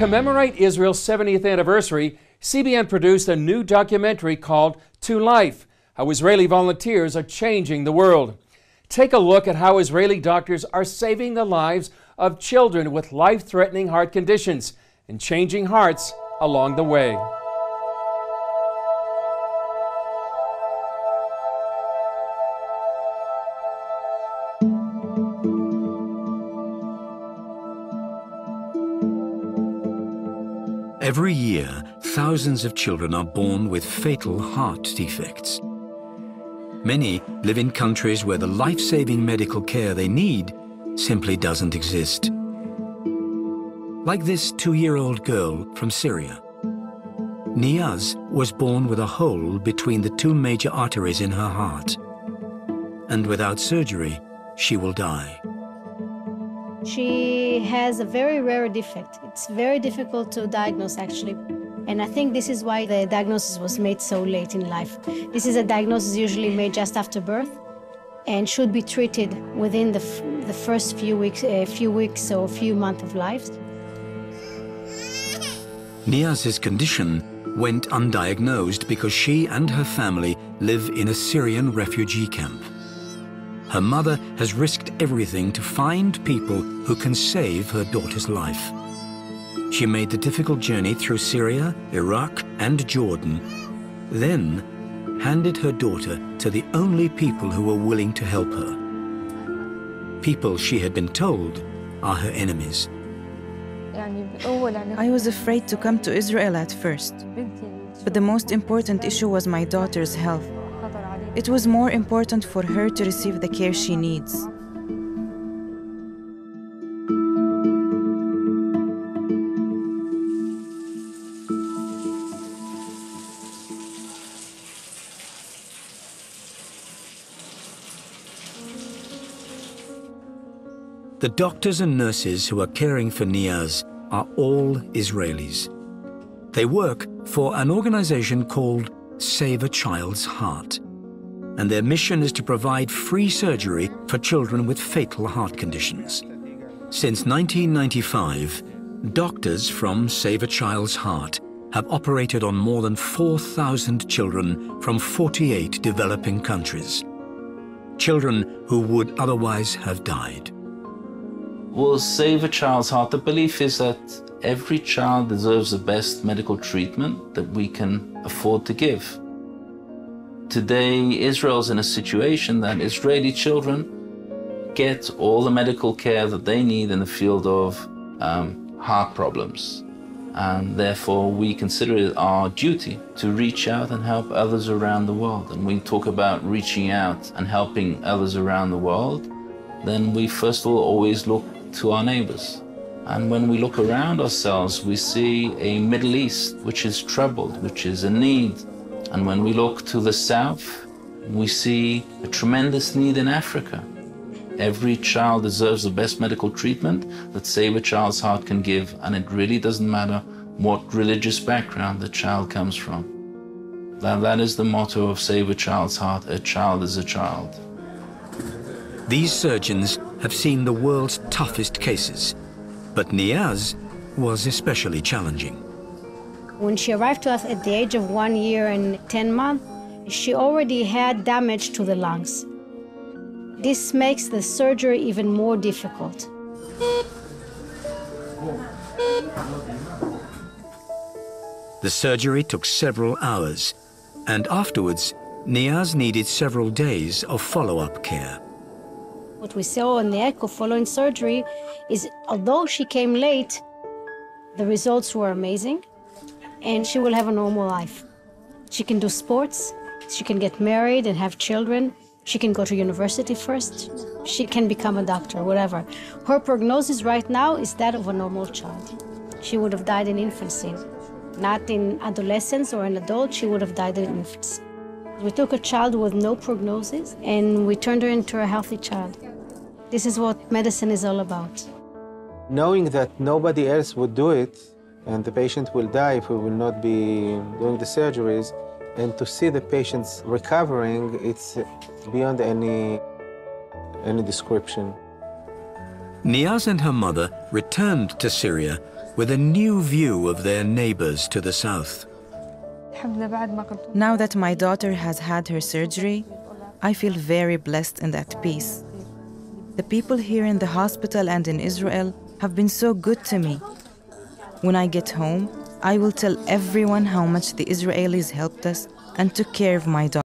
commemorate Israel's 70th anniversary, CBN produced a new documentary called To Life, how Israeli volunteers are changing the world. Take a look at how Israeli doctors are saving the lives of children with life-threatening heart conditions and changing hearts along the way. Every year, thousands of children are born with fatal heart defects. Many live in countries where the life-saving medical care they need simply doesn't exist. Like this 2-year-old girl from Syria. Niyaz was born with a hole between the 2 major arteries in her heart. And without surgery, she will die. She has a very rare defect. It's very difficult to diagnose, actually. And I think this is why the diagnosis was made so late in life. This is a diagnosis usually made just after birth and should be treated within the first few weeks or few months of life. Niyaz's condition went undiagnosed because she and her family live in a Syrian refugee camp. Her mother has risked everything to find people who can save her daughter's life. She made the difficult journey through Syria, Iraq, and Jordan, then handed her daughter to the only people who were willing to help her. People she had been told are her enemies. I was afraid to come to Israel at first, but the most important issue was my daughter's health. It was more important for her to receive the care she needs. The doctors and nurses who are caring for Niyaz are all Israelis. They work for an organization called Save a Child's Heart, and their mission is to provide free surgery for children with fatal heart conditions. Since 1995, doctors from Save a Child's Heart have operated on more than 4,000 children from 48 developing countries. Children who would otherwise have died. Well, Save a Child's Heart, the belief is that every child deserves the best medical treatment that we can afford to give. Today, Israel's in a situation that Israeli children get all the medical care that they need in the field of heart problems. And therefore, we consider it our duty to reach out and help others around the world. And we talk about reaching out and helping others around the world, then we first of all always look to our neighbors. And when we look around ourselves, we see a Middle East which is troubled, which is in need. And when we look to the south, we see a tremendous need in Africa. Every child deserves the best medical treatment that Save a Child's Heart can give, and it really doesn't matter what religious background the child comes from. That is the motto of Save a Child's Heart: a child is a child. These surgeons have seen the world's toughest cases, but Niyaz was especially challenging. When she arrived to us at the age of 1 year and 10 months, she already had damage to the lungs. This makes the surgery even more difficult. The surgery took several hours, and afterwards, Niyaz needed several days of follow-up care. What we saw in the echo following surgery is, although she came late, the results were amazing, and she will have a normal life. She can do sports, she can get married and have children, she can go to university first, she can become a doctor, whatever. Her prognosis right now is that of a normal child. She would have died in infancy. Not in adolescence or an adult, she would have died in infancy. We took a child with no prognosis and we turned her into a healthy child. This is what medicine is all about. Knowing that nobody else would do it and the patient will die if we will not be doing the surgeries, and to see the patients recovering, it's beyond any description. Niyaz and her mother returned to Syria with a new view of their neighbors to the south. Now that my daughter has had her surgery, I feel very blessed and at peace. The people here in the hospital and in Israel have been so good to me. When I get home, I will tell everyone how much the Israelis helped us and took care of my daughter.